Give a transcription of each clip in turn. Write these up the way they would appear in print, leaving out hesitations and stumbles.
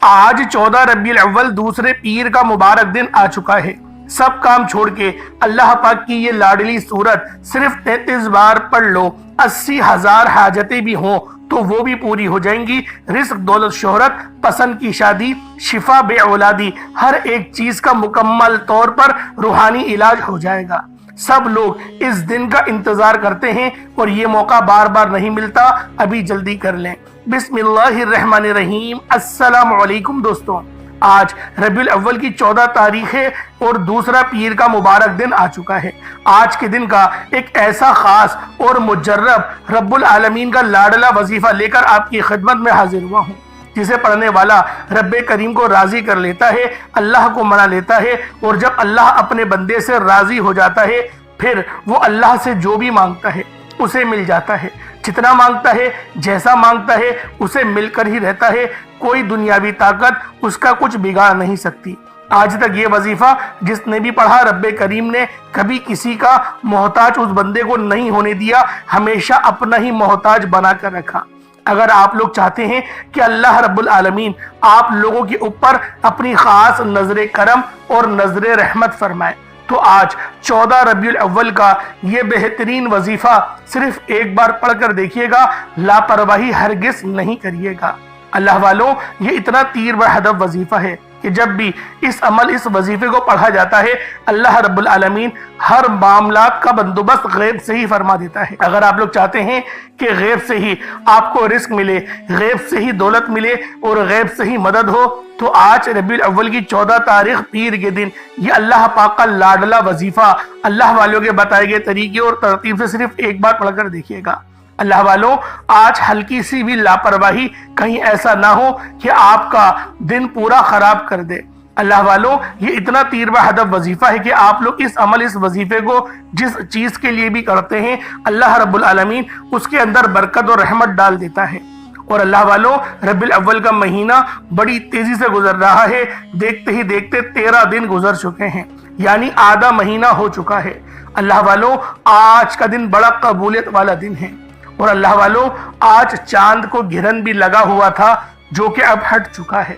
آج 14 ربیع الاول دوسرے پیر کا مبارک دن آ چکا ہے۔ سب کام چھوڑ کے اللہ پاک کی یہ لاڈلی صورت صرف 33 بار پڑھ لو، 80,000 حاجتیں بھی ہوں تو وہ بھی پوری ہو جائیں گی۔ رزق، دولت، شہرت، پسند کی شادی، شفا، بے اولادی، ہر ایک چیز کا مکمل طور پر روحانی علاج ہو جائے گا۔ سب لوگ اس دن کا انتظار کرتے ہیں اور یہ موقع بار بار نہیں ملتا، ابھی جلدی کر لیں۔ بسم اللہ الرحمن الرحیم۔ السلام علیکم دوستوں، آج ربیع الاول کی 14 تاریخ ہے اور دوسرا پیر کا مبارک دن آ چکا ہے۔ آج کے دن کا ایک ایسا خاص اور مجرب رب العالمین کا لاڈلا وظیفہ لے کر آپ کی خدمت میں حاضر ہوا ہوں، جسے پڑھنے والا رب کریم کو راضی کر لیتا ہے، اللہ کو منا لیتا ہے، اور جب اللہ اپنے بندے سے راضی ہو جاتا ہے پھر وہ اللہ سے جو بھی مانگتا ہے اسے مل جاتا ہے۔ جتنا مانگتا ہے، جیسا مانگتا ہے، اسے مل کر ہی رہتا ہے۔ کوئی دنیاوی طاقت اس کا کچھ بگاڑ نہیں سکتی۔ آج تک یہ وظیفہ جس نے بھی پڑھا، رب کریم نے کبھی کسی کا محتاج اس بندے کو نہیں ہونے دیا، ہمیشہ اپنا ہی محتاج بنا کر رکھا۔ اگر آپ لوگ چاہتے ہیں کہ اللہ رب العالمین آپ لوگوں کے اوپر اپنی خاص نظر کرم اور نظر رحمت فرمائے تو آج 14 ربیع الاول کا یہ بہترین وظیفہ صرف ایک بار پڑھ کر دیکھیے گا، لاپرواہی ہرگز نہیں کریے گا۔ اللہ والوں، یہ اتنا تیر بہدف وظیفہ ہے کہ جب بھی اس وظیفے کو پڑھا جاتا ہے، اللہ رب العالمین ہر معاملات کا بندوبست غیب سے ہی فرما دیتا ہے۔ اگر آپ لوگ چاہتے ہیں کہ غیب سے ہی آپ کو رزق ملے، غیب سے ہی دولت ملے اور غیب سے ہی مدد ہو، تو آج ربیع الاول کی 14 تاریخ پیر کے دن یہ اللہ پاک کا لاڈلا وظیفہ اللہ والوں کے بتائے گئے طریقے اور ترتیب سے صرف ایک بار پڑھ کر دیکھیے گا۔ اللہ والوں، آج ہلکی سی بھی لاپرواہی کہیں ایسا نہ ہو کہ آپ کا دن پورا خراب کر دے۔ اللہ والوں، یہ اتنا تیر بہدف وظیفہ ہے کہ آپ لوگ اس وظیفے کو جس چیز کے لیے بھی کرتے ہیں، اللہ رب العالمین اس کے اندر برکت اور رحمت ڈال دیتا ہے۔ اور اللہ والوں، ربیع الاول کا مہینہ بڑی تیزی سے گزر رہا ہے۔ دیکھتے ہی دیکھتے 13 دن گزر چکے ہیں، یعنی آدھا مہینہ ہو چکا ہے۔ اللہ والوں، آج کا دن بڑا قبولیت والا دن ہے۔ اور اللہ والوں، آج چاند کو گرہن بھی لگا ہوا تھا جو کہ اب ہٹ چکا ہے،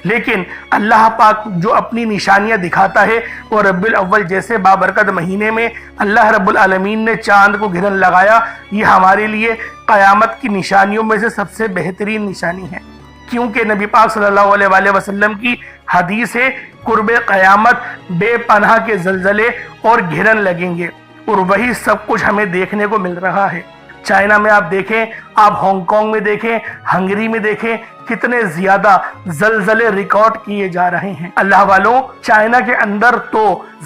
لیکن اللہ پاک جو اپنی نشانیاں دکھاتا ہے، اور ربیع الاول جیسے بابرکت مہینے میں اللہ رب العالمین نے چاند کو گرہن لگایا، یہ ہمارے لیے قیامت کی نشانیوں میں سے سب سے بہترین نشانی ہے، کیونکہ نبی پاک صلی اللہ علیہ وآلہ وسلم کی حدیث ہے، قرب قیامت بے پناہ کے زلزلے اور گرہن لگیں گے، اور وہی سب کچھ ہمیں دیکھنے کو مل رہا ہے۔ چائنا میں آپ دیکھیں، آپ ہانگ کانگ میں دیکھیں، ہنگری میں دیکھیں، کتنے زیادہ زلزلے ریکارڈ کیے جا رہے ہیں۔ اللہ والوں، چائنا کے اندر تو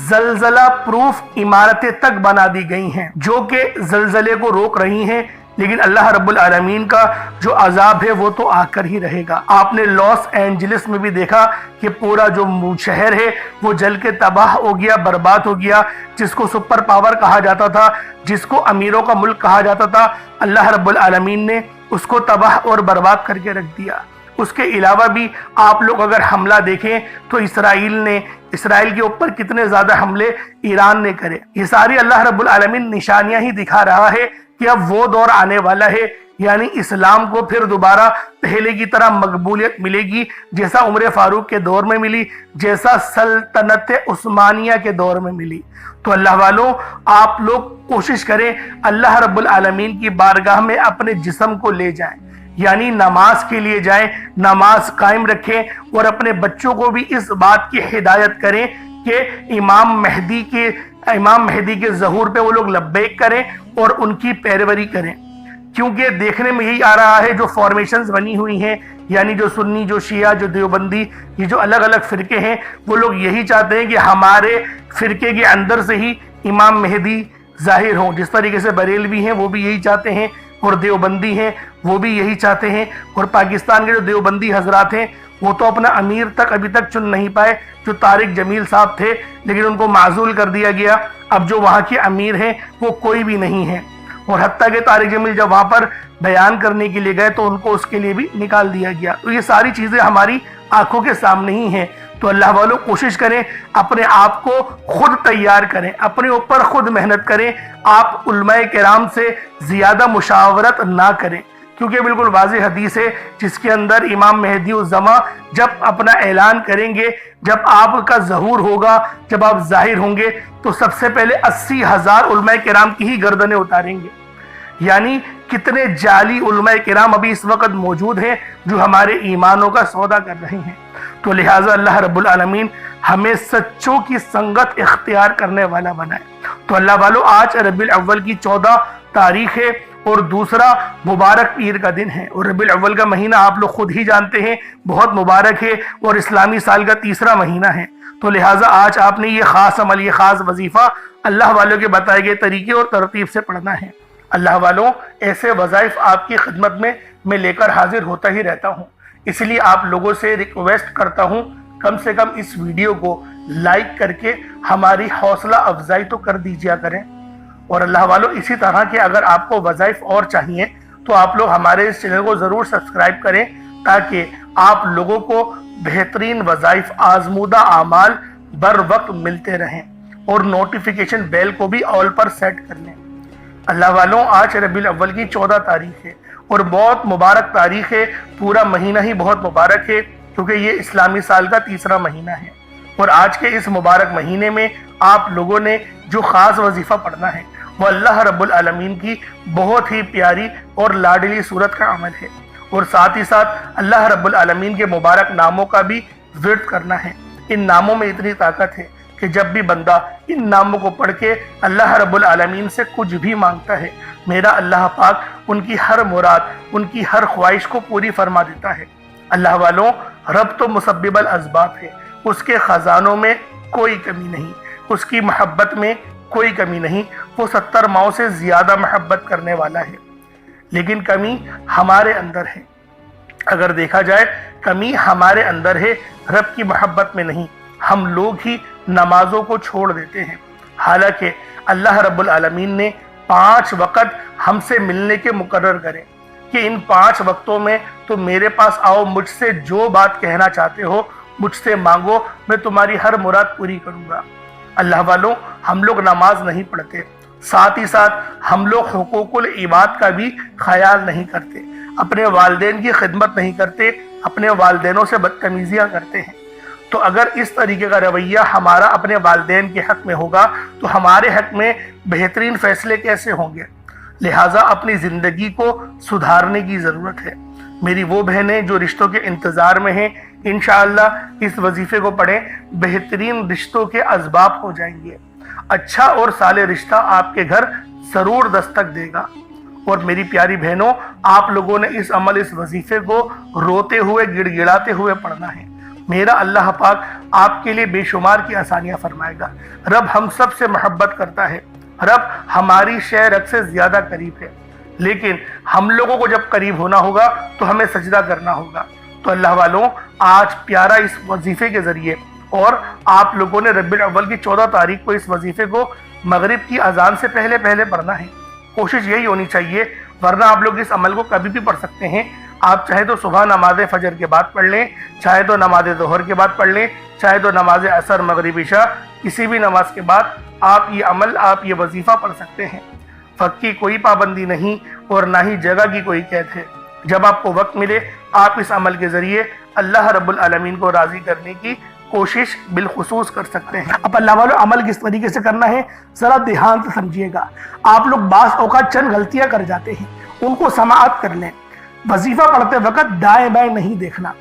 زلزلہ پروف عمارتیں تک بنا دی گئی ہیں جو کہ زلزلے کو روک رہی ہیں، لیکن اللہ رب العالمین کا جو عذاب ہے وہ تو آ کر ہی رہے گا۔ آپ نے لاس اینجلس میں بھی دیکھا کہ پورا جو شہر ہے وہ جل کے تباہ ہو گیا، برباد ہو گیا۔ جس کو سپر پاور کہا جاتا تھا، جس کو امیروں کا ملک کہا جاتا تھا، اللہ رب العالمین نے اس کو تباہ اور برباد کر کے رکھ دیا۔ اس کے علاوہ بھی آپ لوگ اگر حملہ دیکھیں تو اسرائیل کے اوپر کتنے زیادہ حملے ایران نے کرے۔ یہ ساری اللہ رب العالمین نشانیاں ہی دکھا رہا ہے کہ اب وہ دور آنے والا ہے، یعنی اسلام کو پھر دوبارہ پہلے کی طرح مقبولیت ملے گی، جیسا عمر فاروق کے دور میں ملی، جیسا سلطنت عثمانیہ کے دور میں ملی۔ تو اللہ والوں، آپ لوگ کوشش کریں اللہ رب العالمین کی بارگاہ میں اپنے جسم کو لے جائیں، یعنی نماز کے لیے جائیں، نماز قائم رکھیں، اور اپنے بچوں کو بھی اس بات کی ہدایت کریں کہ امام مہدی کے ظہور پہ وہ لوگ لبیک کریں اور ان کی پیروی کریں، کیونکہ دیکھنے میں یہی آ رہا ہے جو فارمیشنز بنی ہوئی ہیں، یعنی جو سنی، جو شیعہ، جو دیوبندی، یہ جو الگ الگ فرقے ہیں، وہ لوگ یہی چاہتے ہیں کہ ہمارے فرقے کے اندر سے ہی امام مہدی ظاہر ہوں۔ جس طریقے سے بریلوی ہیں وہ بھی یہی چاہتے ہیں، اور دیوبندی ہیں وہ بھی یہی چاہتے ہیں، اور پاکستان کے جو دیوبندی حضرات ہیں وہ تو اپنا امیر تک ابھی تک چن نہیں پائے، جو طارق جمیل صاحب تھے، لیکن ان کو معزول کر دیا گیا۔ اب جو وہاں کے امیر ہیں وہ کوئی بھی نہیں ہے، اور حتیٰ کہ طارق جمیل جب وہاں پر بیان کرنے کے لیے گئے تو ان کو اس کے لیے بھی نکال دیا گیا۔ تو یہ ساری چیزیں ہماری آنکھوں کے سامنے ہی ہیں۔ تو اللہ والوں، کوشش کریں اپنے آپ کو خود تیار کریں، اپنے اوپر خود محنت کریں۔ آپ علماء کرام سے زیادہ مشاورت نہ کریں، کیونکہ بالکل واضح حدیث ہے جس کے اندر امام مہدی الزماں جب اپنا اعلان کریں گے، جب آپ کا ظہور ہوگا، جب آپ ظاہر ہوں گے تو سب سے پہلے 80,000 علماء کرام کی ہی گردنیں اتاریں گے۔ یعنی کتنے جعلی علماء کرام ابھی اس وقت موجود ہیں جو ہمارے ایمانوں کا سودا کر رہے ہیں۔ تو لہٰذا اللہ رب العالمین ہمیں سچوں کی سنگت اختیار کرنے والا بنائے۔ تو اللہ والو، آج ربیع الاول کی 14 تاریخ ہے اور دوسرا مبارک پیر کا دن ہے، اور ربیع الاول کا مہینہ آپ لوگ خود ہی جانتے ہیں بہت مبارک ہے اور اسلامی سال کا تیسرا مہینہ ہے۔ تو لہٰذا آج آپ نے یہ خاص عمل، یہ خاص وظیفہ اللہ والوں کے بتائے گئے طریقے اور ترتیب سے پڑھنا ہے۔ اللہ والوں، ایسے وظائف آپ کی خدمت میں لے کر حاضر ہوتا ہی رہتا ہوں، اس لیے آپ لوگوں سے ریکویسٹ کرتا ہوں کم سے کم اس ویڈیو کو لائک کر کے ہماری حوصلہ افزائی تو کر دیجیا کریں۔ اور اللہ والوں، اسی طرح کے اگر آپ کو وظائف اور چاہیے تو آپ لوگ ہمارے اس چینل کو ضرور سبسکرائب کریں تاکہ آپ لوگوں کو بہترین وظائف، آزمودہ اعمال بر وقت ملتے رہیں، اور نوٹیفیکیشن بیل کو بھی آل پر سیٹ کر لیں۔ اللہ والوں، آج ربیع الاول کی 14 تاریخ ہے اور بہت مبارک تاریخ ہے، پورا مہینہ ہی بہت مبارک ہے کیونکہ یہ اسلامی سال کا تیسرا مہینہ ہے۔ اور آج کے اس مبارک مہینے میں آپ لوگوں نے جو خاص وظیفہ پڑھنا ہے وہ اللہ رب العالمین کی بہت ہی پیاری اور لاڈلی صورت کا عمل ہے، اور ساتھ ہی ساتھ اللہ رب العالمین کے مبارک ناموں کا بھی ورد کرنا ہے۔ ان ناموں میں اتنی طاقت ہے کہ جب بھی بندہ ان ناموں کو پڑھ کے اللہ رب العالمین سے کچھ بھی مانگتا ہے، میرا اللہ پاک ان کی ہر مراد، ان کی ہر خواہش کو پوری فرما دیتا ہے۔ اللہ والوں، رب تو مسبب الاسباب ہے، اس کے خزانوں میں کوئی کمی نہیں، اس کی محبت میں کوئی کمی نہیں، وہ 70 ماؤں سے زیادہ محبت کرنے والا ہے، لیکن کمی ہمارے اندر ہے۔ اگر دیکھا جائے کمی ہمارے اندر ہے، رب کی محبت میں نہیں۔ ہم لوگ ہی نمازوں کو چھوڑ دیتے ہیں، حالانکہ اللہ رب العالمین نے 5 وقت ہم سے ملنے کے مقرر کرے کہ ان 5 وقتوں میں تم میرے پاس آؤ، مجھ سے جو بات کہنا چاہتے ہو مجھ سے مانگو، میں تمہاری ہر مراد پوری کروں گا۔ اللہ والوں، ہم لوگ نماز نہیں پڑھتے، ساتھ ہی ساتھ ہم لوگ حقوق العباد کا بھی خیال نہیں کرتے، اپنے والدین کی خدمت نہیں کرتے، اپنے والدینوں سے بدتمیزیاں کرتے ہیں۔ تو اگر اس طریقے کا رویہ ہمارا اپنے والدین کے حق میں ہوگا تو ہمارے حق میں بہترین فیصلے کیسے ہوں گے؟ لہٰذا اپنی زندگی کو سدھارنے کی ضرورت ہے۔ میری وہ بہنیں جو رشتوں کے انتظار میں ہیں، انشاءاللہ اس وظیفے کو پڑھیں، بہترین رشتوں کے اسباب ہو جائیں گے، اچھا اور صالح رشتہ آپ کے گھر ضرور دستک دے گا۔ اور میری پیاری بہنوں، آپ لوگوں نے اس عمل، اس وظیفے کو روتے ہوئے، گڑ گڑاتے ہوئے پڑھنا ہے۔ میرا اللہ پاک آپ کے لیے بے شمار کی آسانیاں فرمائے گا۔ رب ہم سب سے محبت کرتا ہے، رب ہماری شے رگ سے زیادہ قریب ہے، لیکن ہم لوگوں کو جب قریب ہونا ہوگا تو ہمیں سجدہ کرنا ہوگا۔ تو اللہ والوں، آج پیارا اس وظیفے کے ذریعے، اور آپ لوگوں نے ربیع الاول کی 14 تاریخ کو اس وظیفے کو مغرب کی اذان سے پہلے پڑھنا ہے۔ کوشش یہی ہونی چاہیے، ورنہ آپ لوگ اس عمل کو کبھی بھی پڑھ سکتے ہیں۔ آپ چاہے تو صبح نماز فجر کے بعد پڑھ لیں، چاہے تو نماز ظہر کے بعد پڑھ لیں، چاہے تو نماز عصر، مغرب، عشاء، کسی بھی نماز کے بعد آپ یہ عمل، آپ یہ وظیفہ پڑھ سکتے ہیں۔ وقت کی کوئی پابندی نہیں اور نہ ہی جگہ کی کوئی قید ہے۔ جب آپ کو وقت ملے آپ اس عمل کے ذریعے اللہ رب العالمین کو راضی کرنے کی کوشش بالخصوص کر سکتے ہیں۔ اب اللہ والوں، عمل کس طریقے سے کرنا ہے ذرا دھیان سے سمجھیے گا۔ آپ لوگ بعض اوقات چند غلطیاں کر جاتے ہیں، ان کو سماعت کر لیں۔ وظیفہ پڑھتے وقت دائیں بائیں نہیں دیکھنا،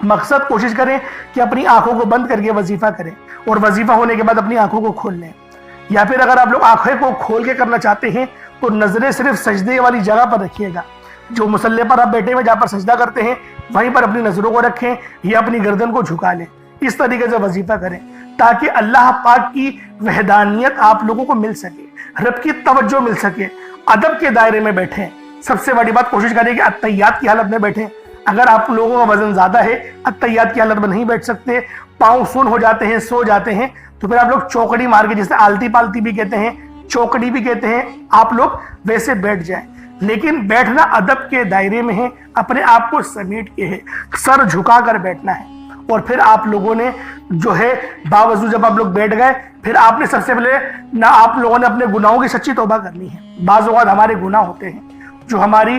مقصد کوشش کریں کہ اپنی آنکھوں کو بند کر کے وظیفہ کریں، اور وظیفہ ہونے کے بعد اپنی آنکھوں کو کھول لیں۔ یا پھر اگر آپ لوگ آنکھیں کو کھول کے کرنا چاہتے ہیں تو نظریں صرف سجدے والی جگہ پر رکھیے گا، جو مصلی پر آپ بیٹھے ہوئے جہاں پر سجدہ کرتے ہیں وہیں پر اپنی نظروں کو رکھیں یا اپنی گردن کو جھکا لیں۔ اس طریقے سے وظیفہ کریں تاکہ اللہ پاک کی وحدانیت آپ لوگوں کو مل سکے، رب کی توجہ مل سکے، ادب کے دائرے میں بیٹھیں۔ سب سے بڑی بات، کوشش کریں کہ اتحیات کی حالت میں بیٹھیں۔ اگر آپ لوگوں کا وزن زیادہ ہے، اتحیات کی حالت میں نہیں بیٹھ سکتے، پاؤں سن ہو جاتے ہیں، سو جاتے ہیں، تو پھر آپ لوگ چوکڑی مار کے، جسے آلتی پالتی بھی کہتے ہیں، چوکڑی بھی کہتے ہیں، آپ لوگ ویسے بیٹھ جائیں۔ لیکن بیٹھنا ادب کے دائرے میں ہے، اپنے آپ کو سمیٹ کے ہے، سر جھکا کر بیٹھنا ہے۔ اور پھر آپ لوگوں نے جو ہے باوضو جب آپ لوگ بیٹھ گئے، پھر آپ نے سب سے پہلے آپ لوگوں نے اپنے گناہوں کی سچی توبہ کرنی ہے۔ بعض اوقات ہمارے گناہ ہوتے ہیں جو ہماری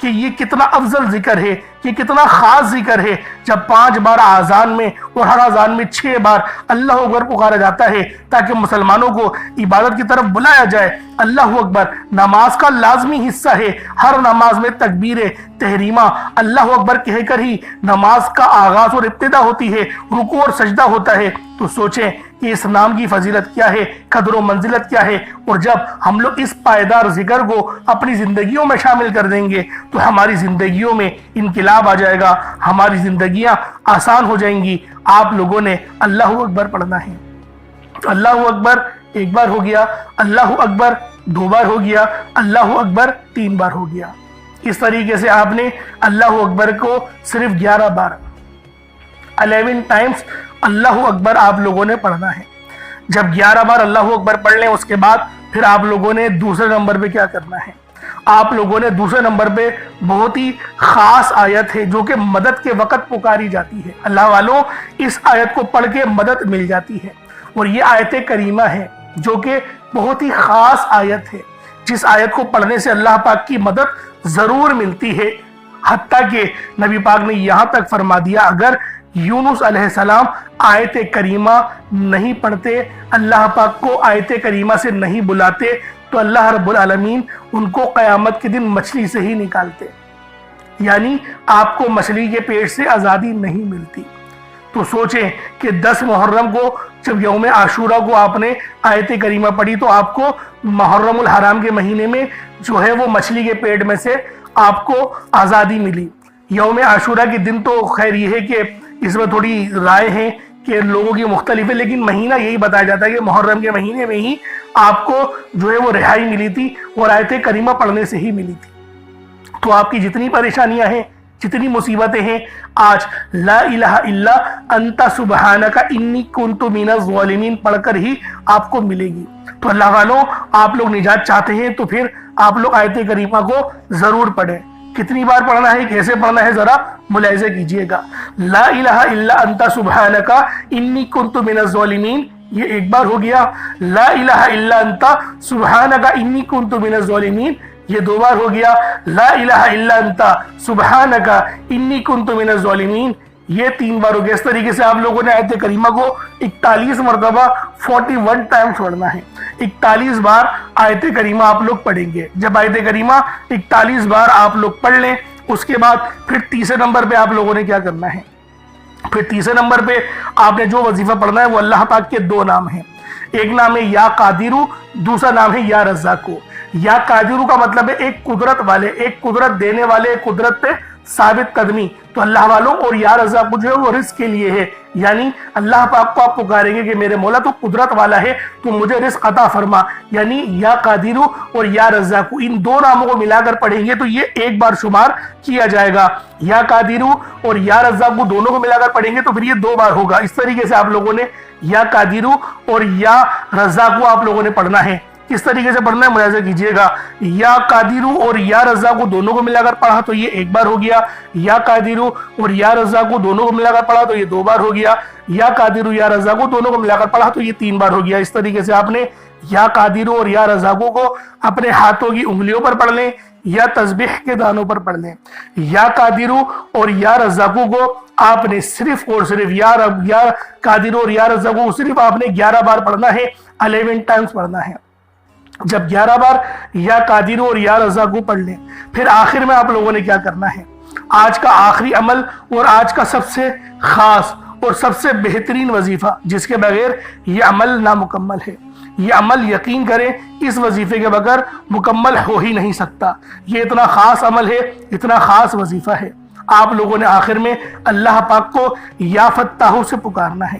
کہ یہ کتنا افضل ذکر ہے، یہ کتنا خاص ذکر ہے جب 5 بار آذان میں اور ہر آذان میں 6 بار اللہ اکبر پکارا جاتا ہے تاکہ مسلمانوں کو عبادت کی طرف بلایا جائے۔ اللہ اکبر نماز کا لازمی حصہ ہے، ہر نماز میں تکبیر تحریمہ اللہ اکبر کہہ کر ہی نماز کا آغاز اور ابتدا ہوتی ہے، رکوع اور سجدہ ہوتا ہے۔ تو سوچیں کہ اس نام کی فضیلت کیا ہے، قدر و منزلت کیا ہے، اور جب ہم لوگ اس پائیدار ذکر کو اپنی زندگیوں میں شامل کر دیں گے تو ہماری زندگیوں میں انقلاب آ جائے گا، ہماری زندگیاں آسان ہو جائیں گی۔ آپ لوگوں نے اللہ اکبر پڑھنا ہے۔ اللہ اکبر 1 بار ہو گیا، اللہ اکبر 2 بار ہو گیا، اللہ اکبر 3 بار ہو گیا۔ اس طریقے سے آپ نے اللہ اکبر کو صرف 11 بار 11 ٹائمز اللہ اکبر آپ لوگوں نے پڑھنا ہے۔ جب 11 بار اللہ اکبر پڑھ لیں اس کے بعد پھر آپ لوگوں نے دوسرے نمبر پہ کیا کرنا ہے؟ آپ لوگوں نے دوسرے نمبر پہ بہت ہی خاص آیت ہے جو کہ مدد کے وقت پکاری جاتی ہے۔ اللہ والوں اس آیت کو پڑھ کے مدد مل جاتی ہے، اور یہ آیت کریمہ ہے جو کہ بہت ہی خاص آیت ہے، جس آیت کو پڑھنے سے اللہ پاک کی مدد ضرور ملتی ہے۔ حتیٰ کہ نبی پاک نے یہاں تک فرما دیا اگر یونس علیہ السلام آیت کریمہ نہیں پڑھتے، اللہ پاک کو آیت کریمہ سے نہیں بلاتے تو اللہ رب العالمین ان کو قیامت کے دن مچھلی سے ہی نکالتے، یعنی آپ کو مچھلی کے پیٹ سے آزادی نہیں ملتی۔ تو سوچیں کہ 10 محرم کو جب یوم عاشورہ کو آپ نے آیت کریمہ پڑھی تو آپ کو محرم الحرام کے مہینے میں جو ہے وہ مچھلی کے پیٹ میں سے آپ کو آزادی ملی۔ یوم عاشورہ کے دن تو خیر یہ ہے کہ اس میں تھوڑی رائے ہیں کہ لوگوں کی مختلف ہے، لیکن مہینہ یہی بتایا جاتا ہے کہ محرم کے مہینے میں ہی آپ کو جو ہے وہ رہائی ملی تھی اور آیت کریمہ پڑھنے سے ہی ملی تھی۔ تو آپ کی جتنی پریشانیاں ہیں، جتنی مصیبتیں ہیں، آج لا الہ الا انت سبحانک انی کنت من الظالمین پڑھ کر ہی آپ کو ملے گی۔ تو اللہ والوں آپ لوگ نجات چاہتے ہیں تو پھر آپ لوگ آیت کریمہ کو ضرور پڑھیں۔ کتنی بار پڑھنا ہے، کیسے پڑھنا ہے، ذرا ملاحظہ کیجئے گا۔ لا الہ الا انت سبحانک انی کنت من الظالمین یہ 1 بار ہو گیا، لا الہ الا انت سبحانک انی کنت من الظالمین یہ 2 بار ہو گیا، لا الہ الا انت سبحانک انی کنت من الظالمین یہ 3 بار ہو گیا۔ اس طریقے سے آپ لوگوں نے آیت کریمہ کو 41 مرتبہ 41 ٹائمز پڑھنا ہے۔ 41 بار آیت کریمہ آپ لوگ پڑھیں گے۔ جب آیت کریمہ 41 بار آپ لوگ پڑھ لیں اس کے بعد پھر تیسرے نمبر پہ آپ لوگوں نے کیا کرنا ہے؟ پھر تیسرے نمبر پہ آپ نے جو وظیفہ پڑھنا ہے وہ اللہ پاک کے 2 نام ہیں، ایک نام ہے یا قادرو، دوسرا نام ہے یا رزاقو۔ یا قادرو کا مطلب ہے ایک قدرت والے، ایک قدرت دینے والے، ایک قدرت پہ ثابت قدمی۔ تو اللہ والوں اور یا رزاقو جو ہے وہ رزق کے لیے ہے، یعنی اللہ پاک کو آپ پکاریں گے کہ میرے مولا تو قدرت والا ہے تو مجھے رزق عطا فرما، یعنی یا قادرو اور یا رزاقو ان 2 ناموں کو ملا کر پڑھیں گے تو یہ 1 بار شمار کیا جائے گا۔ یا قادرو اور یا رزاقو دونوں کو ملا کر پڑھیں گے تو پھر یہ 2 بار ہوگا۔ اس طریقے سے آپ لوگوں نے یا قادرو اور یا رزاقو آپ لوگوں نے پڑھنا ہے۔ کس طریقے سے پڑھنا ہے ملاحظہ کیجئے گا۔ یا قادرو اور یا رزاقو دونوں کو ملا کر پڑھا تو یہ 1 بار ہو گیا، یا قادرو اور یا رزاقو دونوں کو ملا کر پڑھا تو یہ 2 بار ہو گیا، یا قادرو یا رزاقو دونوں کو ملا کر پڑھا تو یہ 3 بار ہو گیا۔ اس طریقے سے آپ نے یا قادرو اور یا رزاقو کو اپنے ہاتھوں کی انگلیوں پر پڑھ لیں یا تسبیح کے دانوں پر پڑھ لیں۔ یا قادرو اور یا رزاقو کو آپ نے صرف اور صرف یا قادرو اور یا رزاقو کو صرف آپ نے 11 بار پڑھنا ہے، 11 ٹائمز پڑھنا ہے۔ جب 11 بار یا قادرو اور یا رزاقو پڑھ لیں پھر آخر میں آپ لوگوں نے کیا کرنا ہے؟ آج کا آخری عمل اور آج کا سب سے خاص اور سب سے بہترین وظیفہ جس کے بغیر یہ عمل نامکمل ہے، یہ عمل یقین کریں اس وظیفے کے بغیر مکمل ہو ہی نہیں سکتا۔ یہ اتنا خاص عمل ہے، اتنا خاص وظیفہ ہے۔ آپ لوگوں نے آخر میں اللہ پاک کو یا فتاحو سے پکارنا ہے۔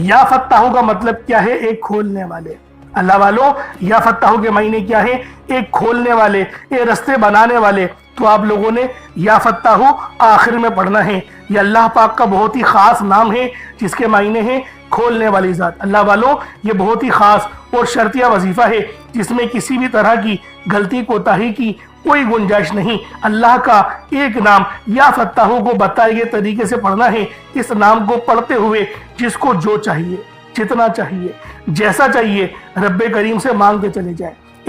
یا فتاحو کا مطلب کیا ہے؟ ایک کھولنے والے۔ اللہ والوں یا فتاحو کے معنی کیا ہے؟ ایک کھولنے والے، ایک رستے بنانے والے۔ تو آپ لوگوں نے یا فتاحو آخر میں پڑھنا ہے۔ یہ اللہ پاک کا بہت ہی خاص نام ہے جس کے معنی ہے کھولنے والی ذات۔ اللہ والوں یہ بہت ہی خاص اور شرطیہ وظیفہ ہے جس میں کسی بھی طرح کی غلطی کوتاہی کی کوئی گنجائش نہیں۔ اللہ کا ایک نام یا فتاحو کو بتائے گئے طریقے سے پڑھنا ہے۔ اس نام کو پڑھتے ہوئے جس کو جو چاہیے، جتنا چاہیے، جیسا چاہیے رب کریم سے مانگتے چلے جائیں۔